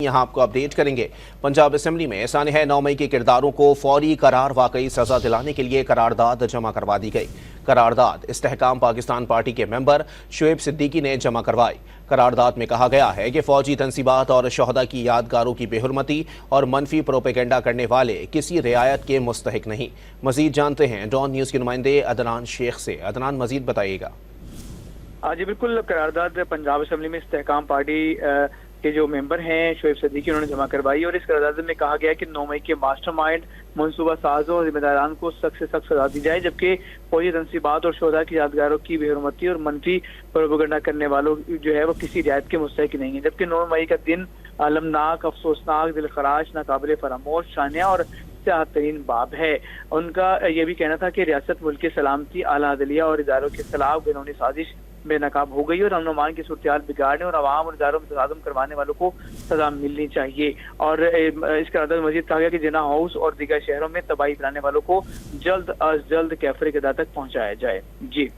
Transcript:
यहां आपको अपडेट करेंगे। पंजाब असेंबली में सानह 9 मई के किरदारों को फौरी करार वाकई सजा दिलाने के लिए करारदाद जमा करवा दी गई। करारदाद इस्तेहकाम पाकिस्तान पार्टी के मेंबर शुएब सिद्दीकी ने जमा करवाई। करारदाद में कहा गया है कि फौजी तंसीबात और शहदा की यादगारों की बेहुरमती और मनफी प्रोपेगेंडा करने वाले किसी रियायत के मुस्तहिक नहीं। मजीद जानते हैं डॉन न्यूज़ के नुमाइंदे अदनान शेख से। अदनान, मजीद बताइएगा। जी बिल्कुल, करारदाद पंजाब असेंबली में इस्तेहकाम पार्टी के जो मेंबर हैं शुएब सिद्दीकी उन्होंने जमा करवाई और इस करारदाद में कहा गया कि 9 मई के मास्टरमाइंड मनसूबा साजों और जिम्मेदारान को सख्त से सख्त सजा दी जाए, जबकि फौजी तंसीबात और शोधा की यादगारों की बेहुरमती और मनफी प्रोपेगेंडा करने वालों जो है वो किसी रियायत के मुस्तहिक नहीं है। जबकि 9 मई का दिन अलमनाक, अफसोसनाक, दिलखराश, नाकाबिले फरामोश, शानिया और तरीन बाब है। उनका यह भी कहना था कि रियासत मुल्क की सलामती, आला अदलिया और इदारों के खिलाफ कानूनी साजिश बेनकाब हो गई और अमन अमान की सूरत बिगाड़ने और अवाम और इदारों में तसादुम करवाने वालों को सजा मिलनी चाहिए। और इस करारदाद में मजीद कहा गया कि जिना हाउस और दीगर शहरों में तबाही फैलाने वालों को जल्द अज जल्द कैफरे की अदा तक पहुंचाया जाए। जी।